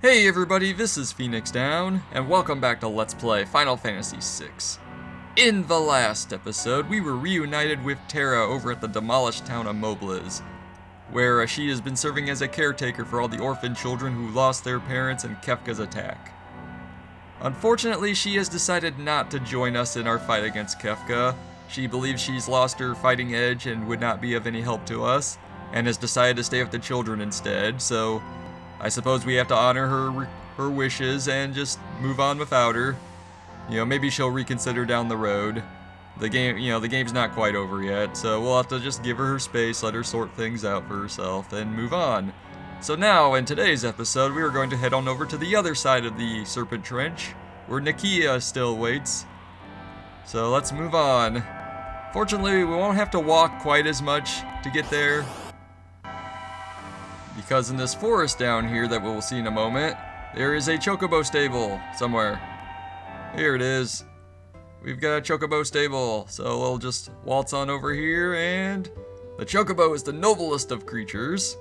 Hey everybody, this is Phoenix Down, and welcome back to Let's Play Final Fantasy VI. In the last episode, we were reunited with Terra over at the demolished town of Mobles, where she has been serving as a caretaker for all the orphan children who lost their parents in Kefka's attack. Unfortunately, she has decided not to join us in our fight against Kefka. She believes she's lost her fighting edge and would not be of any help to us, and has decided to stay with the children instead, so I suppose we have to honor her wishes and just move on without her. You know, maybe she'll reconsider down the road. The game's not quite over yet, so we'll have to just give her space, let her sort things out for herself, and move on. So now, in today's episode, we are going to head on over to the other side of the Serpent Trench, where Nikeah still waits. So let's move on. Fortunately, we won't have to walk quite as much to get there, because in this forest down here that we'll see in a moment, there is a chocobo stable somewhere. Here it is. We've got a chocobo stable, so we'll just waltz on over here, and the chocobo is the noblest of creatures.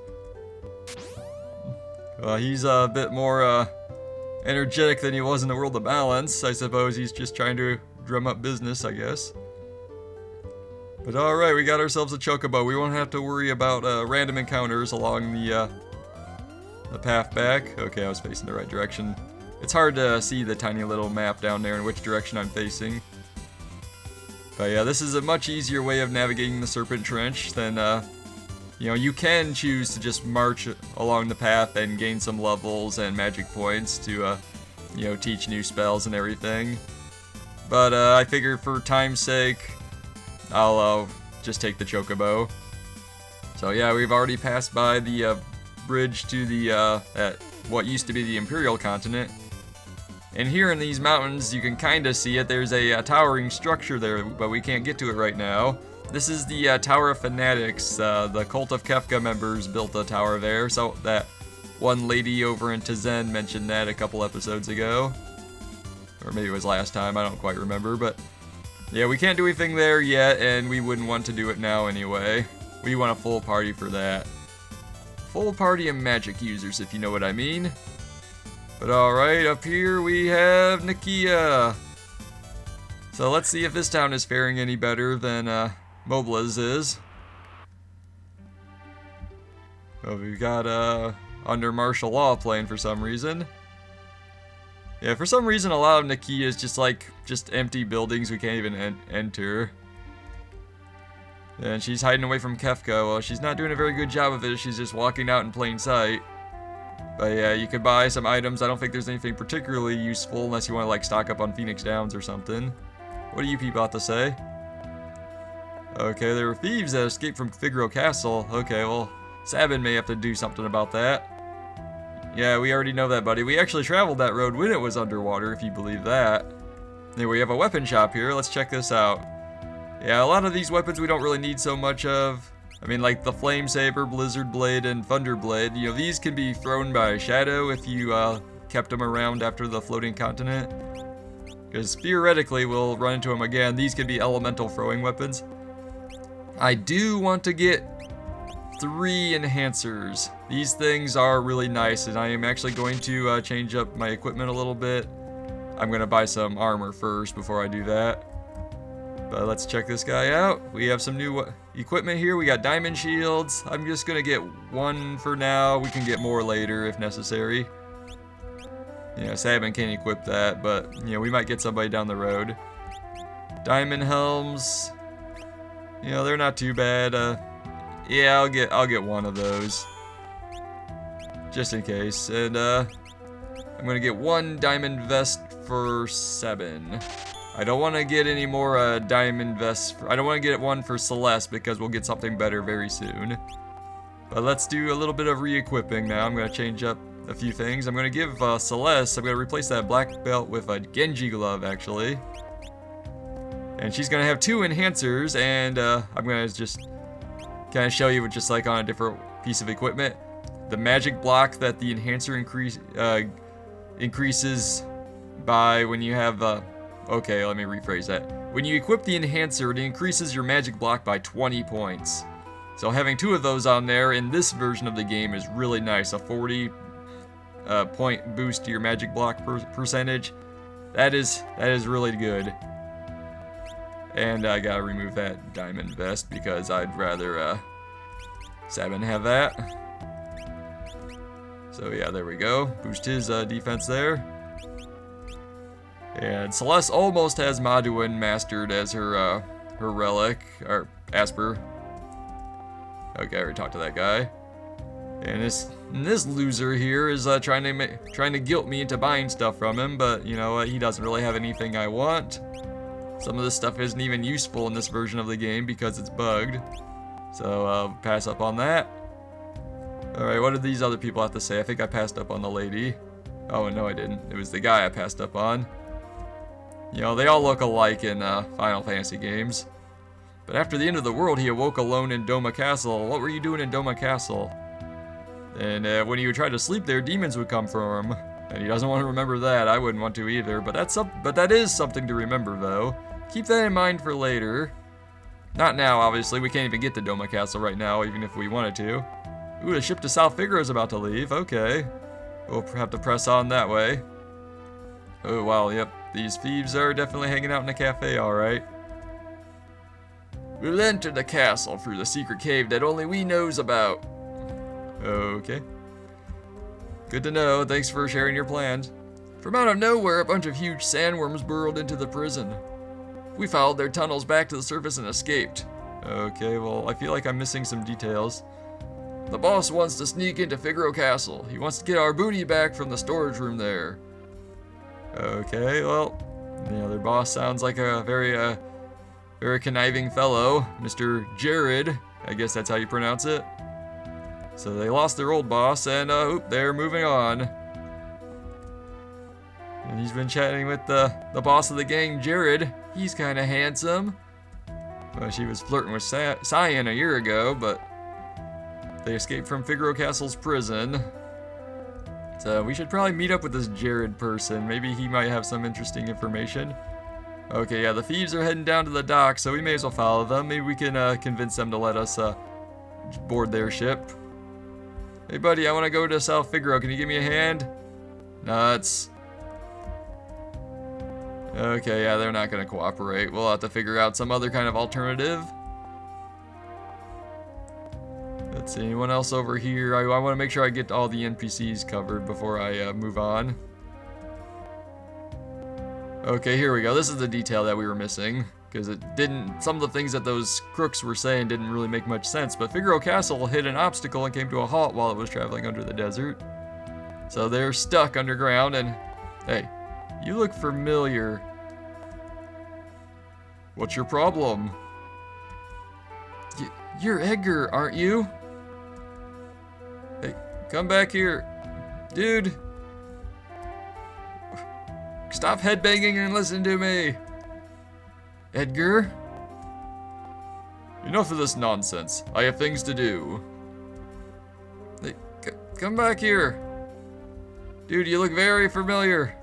He's a bit more energetic than he was in the World of Balance. I suppose he's just trying to drum up business, I guess. But alright, we got ourselves a chocobo. We won't have to worry about random encounters along the path back. Okay, I was facing the right direction. It's hard to see the tiny little map down there in which direction I'm facing. But yeah, this is a much easier way of navigating the Serpent Trench than, you can choose to just march along the path and gain some levels and magic points to, teach new spells and everything. But I figured for time's sake, I'll just take the chocobo. So yeah, we've already passed by the bridge to the at what used to be the Imperial continent. And here in these mountains, you can kind of see it. There's a towering structure there, but we can't get to it right now. This is the Tower of Fanatics. The Cult of Kefka members built a tower there, so that one lady over in Tizen mentioned that a couple episodes ago. Or maybe it was last time, I don't quite remember, but yeah, we can't do anything there yet, and we wouldn't want to do it now anyway. We want a full party for that. Full party of magic users, if you know what I mean. But alright, up here we have Nikeah. So let's see if this town is faring any better than Mobles is. Oh, we've got under martial law playing for some reason. Yeah, for some reason a lot of Nikeah is just empty buildings we can't even enter. And she's hiding away from Kefka. Well, she's not doing a very good job of it. She's just walking out in plain sight. But yeah, you could buy some items. I don't think there's anything particularly useful unless you want to stock up on Phoenix Downs or something. What do you people have to say? Okay, there were thieves that escaped from Figaro Castle. Okay, well, Sabin may have to do something about that. Yeah, we already know that, buddy. We actually traveled that road when it was underwater, if you believe that. Anyway, we have a weapon shop here. Let's check this out. Yeah, a lot of these weapons we don't really need so much of. I mean, like the Flame Saber, Blizzard Blade, and Thunder Blade. These can be thrown by Shadow if you kept them around after the floating continent. Because theoretically, we'll run into them again. These can be elemental throwing weapons. I do want to get 3 enhancers. These things are really nice, and I am actually going to change up my equipment a little bit. I'm going to buy some armor first before I do that. But let's check this guy out. We have some new equipment here. We got diamond shields. I'm just going to get 1 for now. We can get more later if necessary. Sabin can't equip that, but we might get somebody down the road. Diamond helms. They're not too bad. Yeah, I'll get 1 of those, just in case. And I'm gonna get 1 diamond vest for Sabin. I don't want to get any more diamond vests. I don't want to get 1 for Celeste because we'll get something better very soon. But let's do a little bit of re-equipping now. I'm gonna change up a few things. I'm gonna give Celeste. I'm gonna replace that black belt with a Genji glove, actually. And she's gonna have 2 enhancers, and I'm gonna just kind of show you just like on a different piece of equipment. The magic block that the enhancer increases by when you have okay, let me rephrase that. When you equip the enhancer, it increases your magic block by 20 points. So having 2 of those on there in this version of the game is really nice. A 40 point boost to your magic block percentage. That is really good. And I gotta remove that diamond vest because I'd rather Sabin have that. So yeah, there we go. Boost his defense there. And Celeste almost has Maduin mastered as her relic, or Asper. Okay, I already talked to that guy. And this loser here is trying to guilt me into buying stuff from him, but you know what? He doesn't really have anything I want. Some of this stuff isn't even useful in this version of the game because it's bugged. So I'll pass up on that. Alright, what did these other people have to say? I think I passed up on the lady. Oh, no I didn't. It was the guy I passed up on. You know, they all look alike in Final Fantasy games. But after the end of the world, he awoke alone in Doma Castle. What were you doing in Doma Castle? And when he would try to sleep there, demons would come for him. And he doesn't want to remember that. I wouldn't want to either. But that is something to remember, though. Keep that in mind for later. Not now, obviously. We can't even get to Doma Castle right now, even if we wanted to. Ooh, the ship to South Figaro is about to leave. Okay. We'll have to press on that way. Oh, wow, yep. These thieves are definitely hanging out in the cafe, alright. We'll enter the castle through the secret cave that only we knows about. Okay. Good to know. Thanks for sharing your plans. From out of nowhere, a bunch of huge sandworms burrowed into the prison. We followed their tunnels back to the surface and escaped. Okay, well, I feel like I'm missing some details. The boss wants to sneak into Figaro Castle. He wants to get our booty back from the storage room there. Okay, well, you know, their boss sounds like a very conniving fellow, Mr. Jared. I guess that's how you pronounce it. So they lost their old boss, and they're moving on. And he's been chatting with the boss of the gang, Jared. He's kind of handsome. Well, she was flirting with Cyan a year ago, but they escaped from Figaro Castle's prison. So we should probably meet up with this Jared person. Maybe he might have some interesting information. Okay, yeah, the thieves are heading down to the dock, so we may as well follow them. Maybe we can convince them to let us board their ship. Hey, buddy, I want to go to South Figaro. Can you give me a hand? Nuts. Okay, yeah, they're not going to cooperate. We'll have to figure out some other kind of alternative. Let's see, anyone else over here? I want to make sure I get all the NPCs covered before I move on. Okay, here we go. This is the detail that we were missing, because some of the things that those crooks were saying didn't really make much sense, but Figaro Castle hit an obstacle and came to a halt while it was traveling under the desert. So they're stuck underground, and hey, you look familiar. What's your problem? You're Edgar, aren't you? Hey, come back here. Dude. Stop headbanging and listen to me. Edgar? Enough of this nonsense. I have things to do. Hey, come back here. Dude, you look very familiar.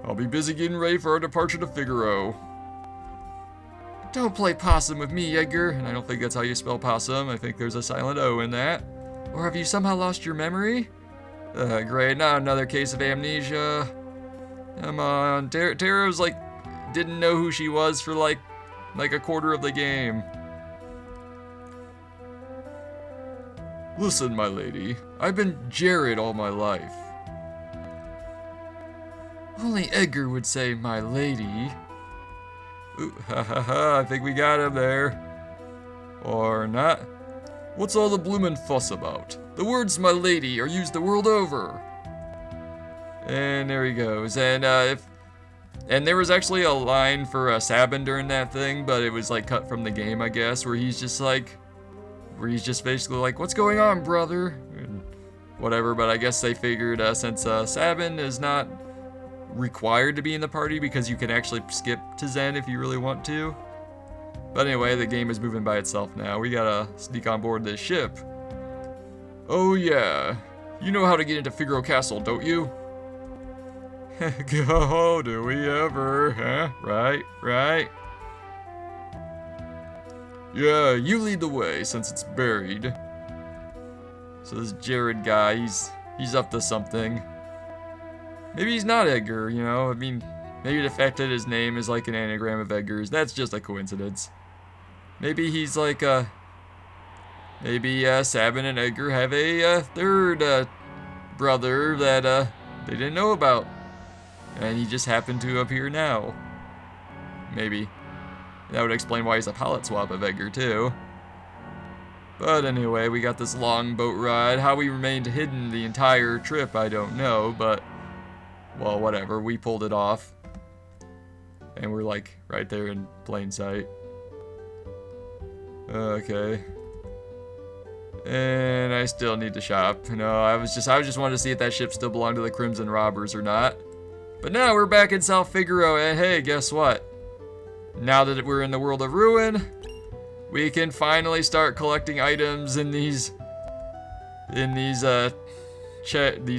I'll be busy getting ready for our departure to Figaro. Don't play possum with me, Edgar. And I don't think that's how you spell possum. I think there's a silent O in that. Or have you somehow lost your memory? Great, not another case of amnesia. Come on, Taro's didn't know who she was for like a quarter of the game. Listen, my lady, I've been Jared all my life. Only Edgar would say my lady. Ooh, ha ha ha, I think we got him there. Or not. What's all the bloomin' fuss about? The words my lady are used the world over. And there he goes. And there was actually a line for Sabin during that thing, but it was like cut from the game, I guess, where he's just basically like, what's going on, brother? And whatever, but I guess they figured since Sabin is not required to be in the party because you can actually skip to Zen if you really want to. But anyway, the game is moving by itself now. We gotta sneak on board this ship. Oh yeah, you know how to get into Figaro Castle, don't you? Oh, do we ever, huh? Right. Yeah, you lead the way since it's buried. So this Jared guy, he's up to something. Maybe he's not Edgar, you know? I mean, maybe the fact that his name is like an anagram of Edgar's, that's just a coincidence. Maybe he's like maybe Sabin and Edgar have a third brother that they didn't know about. And he just happened to appear now. Maybe. That would explain why he's a palette swap of Edgar too. But anyway, we got this long boat ride. How we remained hidden the entire trip, I don't know, but well, whatever. We pulled it off. And we're like right there in plain sight. Okay. And I still need to shop. No, I was just wanting to see if that ship still belonged to the Crimson Robbers or not. But now we're back in South Figaro, and hey, guess what? Now that we're in the world of ruin, we can finally start collecting items in these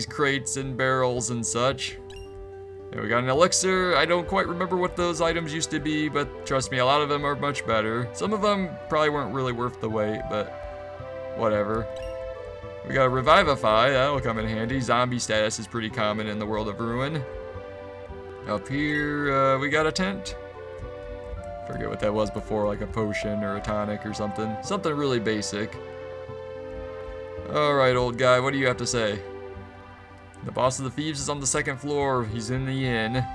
crates and barrels and such. And we got an elixir. I don't quite remember what those items used to be, but trust me, a lot of them are much better. Some of them probably weren't really worth the wait, but whatever. We got a Revivify. That'll come in handy. Zombie status is pretty common in the world of ruin. Up here, we got a tent. Forget what that was before, like a potion or a tonic or something. Something really basic. Alright, old guy, what do you have to say? The boss of the thieves is on the second floor. He's in the inn.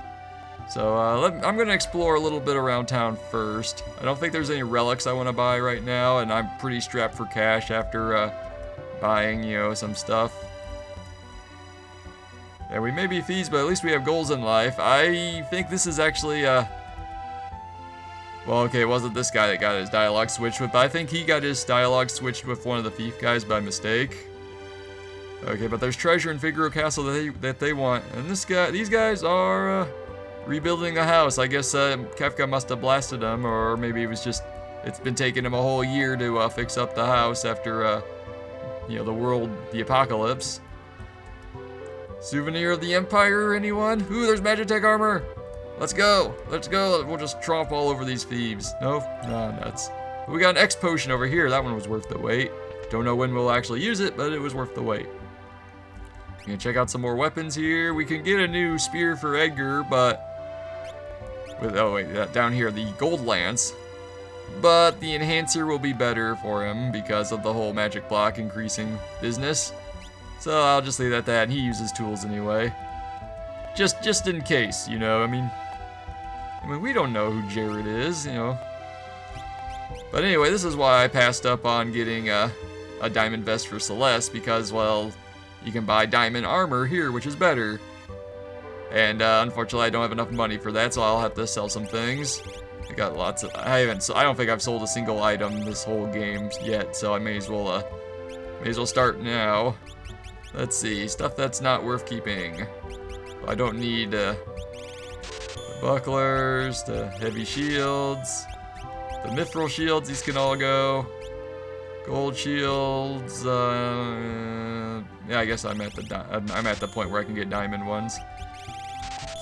So, I'm going to explore a little bit around town first. I don't think there's any relics I want to buy right now, and I'm pretty strapped for cash after buying, you know, some stuff. Yeah, we may be thieves, but at least we have goals in life. I think this is actually, well, okay, it wasn't this guy that got his dialogue switched with, but I think he got his dialogue switched with one of the thief guys by mistake. Okay, but there's treasure in Figaro Castle that they want, and these guys are rebuilding a house. I guess Kefka must have blasted them, or maybe it's been taking him a whole year to fix up the house after, you know, the apocalypse. Souvenir of the Empire, anyone? Ooh, there's Magitech armor! Let's go! Let's go! We'll just tromp all over these thieves. No? No, nuts. We got an X potion over here. That one was worth the wait. Don't know when we'll actually use it, but it was worth the wait. Gonna check out some more weapons here. We can get a new spear for Edgar, but down here, the gold lance. But the enhancer will be better for him because of the whole magic block increasing business. So I'll just leave it at that, and he uses tools anyway. Just in case, you know, I mean, we don't know who Jared is, you know. But anyway, this is why I passed up on getting a diamond vest for Celeste, because, well, you can buy diamond armor here, which is better. And unfortunately, I don't have enough money for that, so I'll have to sell some things. I got lots of. I don't think I've sold a single item this whole game yet, so I may as well start now. Let's see, stuff that's not worth keeping. I don't need the bucklers, the heavy shields, the mithril shields. These can all go. Gold shields. Yeah, I guess I'm at the point where I can get diamond ones.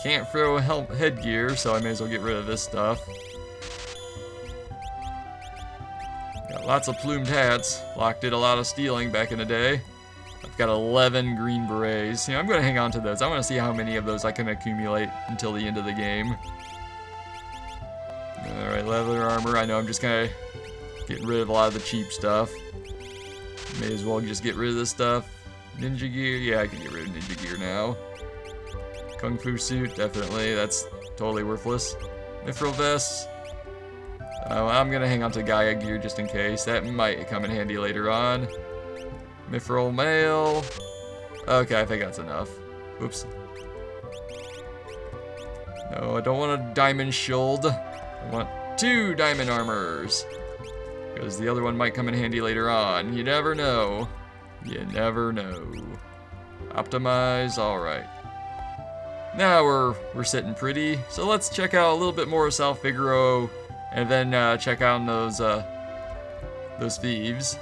Can't throw headgear, so I may as well get rid of this stuff. Got lots of plumed hats. Locke did a lot of stealing back in the day. I've got 11 green berets. You know, I'm going to hang on to those. I want to see how many of those I can accumulate until the end of the game. Alright, leather armor. I know I'm just kind of getting rid of a lot of the cheap stuff. May as well just get rid of this stuff. Ninja gear. Yeah, I can get rid of ninja gear now. Kung Fu suit, definitely. That's totally worthless. Mithril vests. I'm going to hang on to Gaia gear just in case. That might come in handy later on. Mithril mail. Okay, I think that's enough. Oops. No, I don't want a diamond shield. I want 2 diamond armors. Because the other one might come in handy later on. You never know. You never know. Optimize, alright. Now we're sitting pretty. So let's check out a little bit more of South Figaro. And then check out those thieves.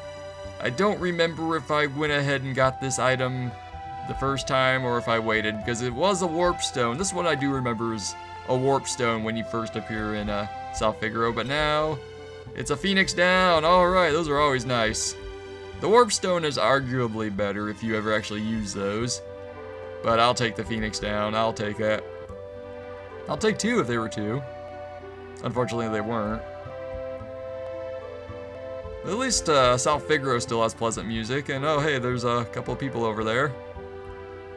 I don't remember if I went ahead and got this item the first time or if I waited, because it was a warp stone. This one I do remember is a warp stone when you first appear in South Figaro, but now it's a phoenix down. Alright, those are always nice. The warp stone is arguably better if you ever actually use those. But I'll take the Phoenix down. I'll take it. I'll take 2 if they were 2. Unfortunately, they weren't. At least South Figaro still has pleasant music. And oh, hey, there's a couple of people over there.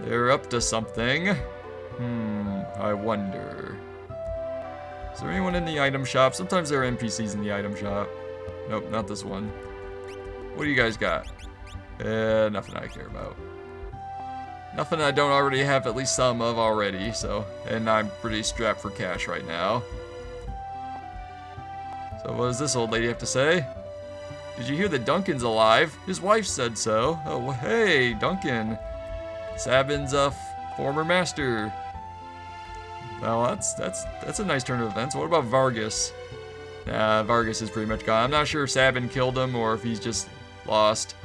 They're up to something. I wonder. Is there anyone in the item shop? Sometimes there are NPCs in the item shop. Nope, not this one. What do you guys got? Nothing I care about. Nothing I don't already have at least some of already, so. And I'm pretty strapped for cash right now. So what does this old lady have to say? Did you hear that Duncan's alive? His wife said so. Oh, hey, Duncan. Sabin's former master. Well, that's a nice turn of events. What about Vargas? Vargas is pretty much gone. I'm not sure if Sabin killed him or if he's just lost.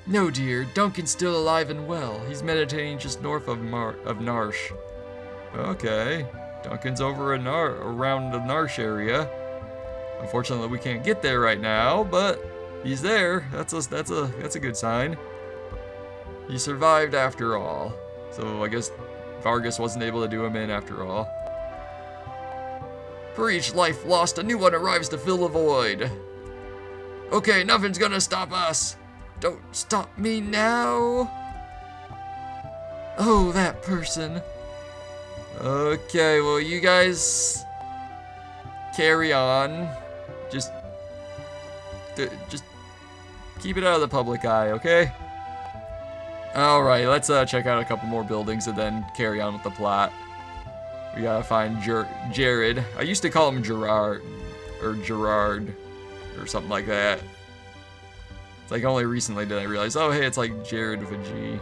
No, dear. Duncan's still alive and well. He's meditating just north of Narsh. Okay. Duncan's over around the Narsh area. Unfortunately, we can't get there right now, but he's there. That's a good sign. He survived after all. So I guess Vargas wasn't able to do him in after all. For each life lost, a new one arrives to fill the void. Okay, nothing's gonna stop us. Don't stop me now. Oh, that person. Okay, well, you guys carry on. Just keep it out of the public eye, okay? Alright, let's check out a couple more buildings and then carry on with the plot. We gotta find Jared. I used to call him Gerard, or something like that. It's like only recently did I realize, oh hey, it's like Jared with a G.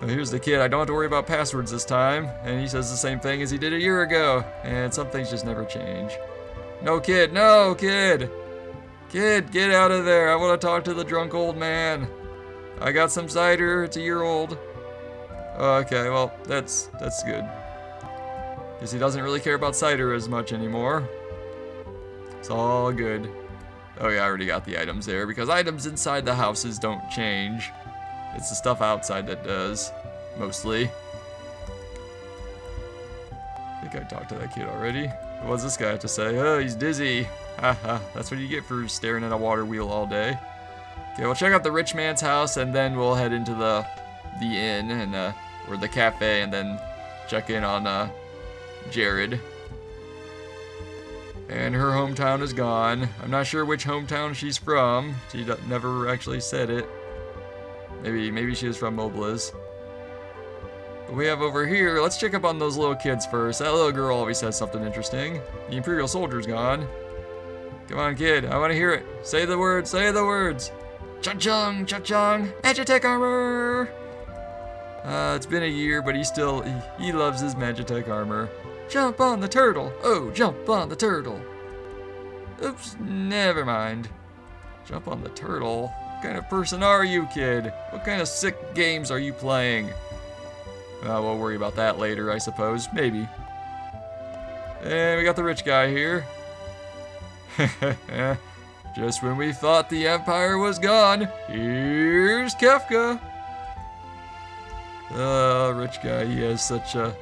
Oh, here's the kid. I don't have to worry about passwords this time. And he says the same thing as he did a year ago. And some things just never change. No, kid. No, kid. Kid, get out of there. I want to talk to the drunk old man. I got some cider. It's a year old. Okay, well, that's good. Guess he doesn't really care about cider as much anymore. It's all good. Oh yeah, I already got the items there, because items inside the houses don't change. It's the stuff outside that does, mostly. I think I talked to that kid already. What does this guy have to say? Oh, he's dizzy. Haha, that's what you get for staring at a water wheel all day. Okay, we'll check out the rich man's house, and then we'll head into the inn, and or the cafe, and then check in on Jared. And her hometown is gone. I'm not sure which hometown she's from. She never actually said it. Maybe she was from Mobles. But we have over here, let's check up on those little kids first. That little girl always says something interesting. The Imperial soldier's gone. Come on, kid, I want to hear it. Say the words, say the words. Cha-chung, cha-chung, Magitech armor. It's been a year, but he loves his Magitech armor. Jump on the turtle. Oh, jump on the turtle. Oops, never mind. Jump on the turtle? What kind of person are you, kid? What kind of sick games are you playing? We'll worry about that later, I suppose. Maybe. And we got the rich guy here. Just when we thought the Empire was gone, here's Kefka. Rich guy, he has such a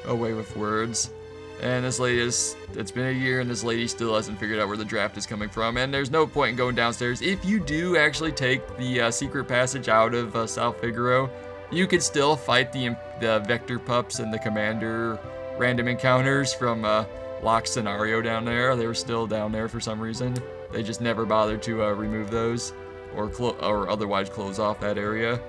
way with words. And this lady it's been a year and this lady still hasn't figured out where the draft is coming from. And there's no point in going downstairs. If you do actually take the secret passage out of South Figaro, you could still fight the Vector Pups and the Commander random encounters from Locked Scenario down there. They were still down there for some reason. They just never bothered to remove those or otherwise close off that area.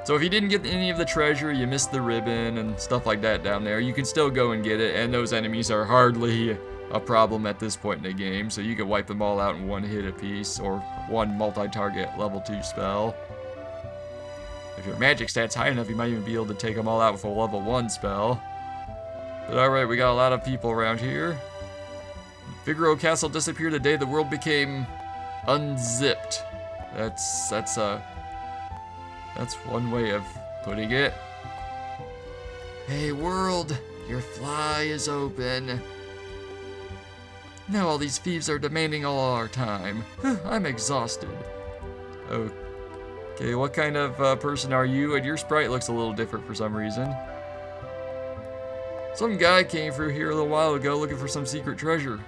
So if you didn't get any of the treasure, you missed the ribbon and stuff like that down there, you can still go and get it, and those enemies are hardly a problem at this point in the game, so you can wipe them all out in one hit apiece, or one multi-target level 2 spell. If your magic stat's high enough, you might even be able to take them all out with a level 1 spell. But alright, we got a lot of people around here. Figaro Castle disappeared the day the world became unzipped. That's one way of putting it. Hey world, your fly is open. Now all these thieves are demanding all our time. I'm exhausted. Okay, what kind of person are you? And your sprite looks a little different for some reason. Some guy came through here a little while ago looking for some secret treasure.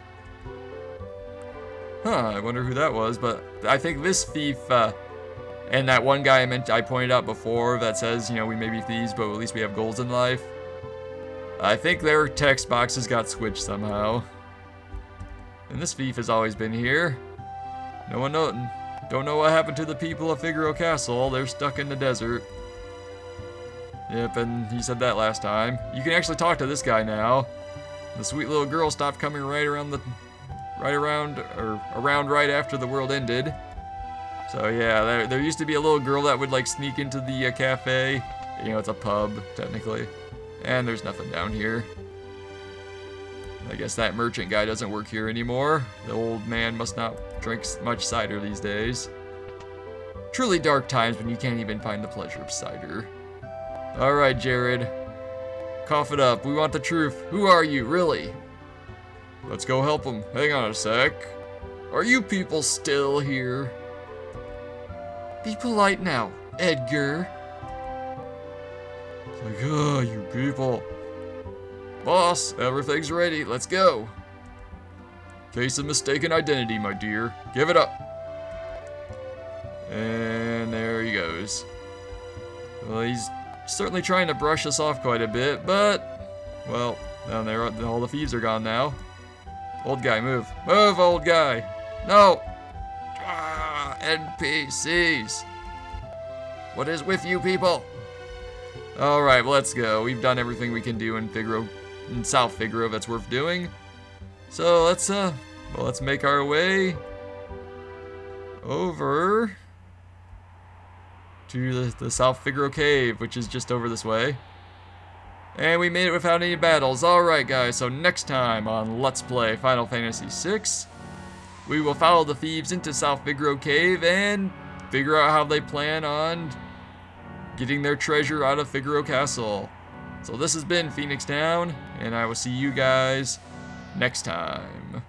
Huh, I wonder who that was, but I think this thief, and that one guy I pointed out before that says, you know, we may be thieves, but at least we have goals in life. I think their text boxes got switched somehow. And this thief has always been here. No one don't know what happened to the people of Figaro Castle. They're stuck in the desert. Yep, and he said that last time. You can actually talk to this guy now. The sweet little girl stopped coming around right after the world ended. So yeah, there used to be a little girl that would like sneak into the cafe. You know, it's a pub technically. And there's nothing down here. I guess that merchant guy doesn't work here anymore. The old man must not drink much cider these days. Truly dark times when you can't even find the pleasure of cider. Alright, Jared. Cough it up. We want the truth. Who are you, really? Let's go help him. Hang on a sec. Are you people still here? Be polite now, Edgar. It's like, oh, you people. Boss, everything's ready. Let's go. Case of mistaken identity, my dear. Give it up. And there he goes. Well, he's certainly trying to brush us off quite a bit, but, well, down there, all the thieves are gone now. Old guy, move. Move, old guy. No. NPCs. What is with you people? Alright, let's go. We've done everything we can do in South Figaro that's worth doing. So let's make our way over to the South Figaro Cave, which is just over this way. And we made it without any battles. Alright guys, so next time on Let's Play Final Fantasy VI, we will follow the thieves into South Figaro Cave and figure out how they plan on getting their treasure out of Figaro Castle. So this has been Phoenix Down, and I will see you guys next time.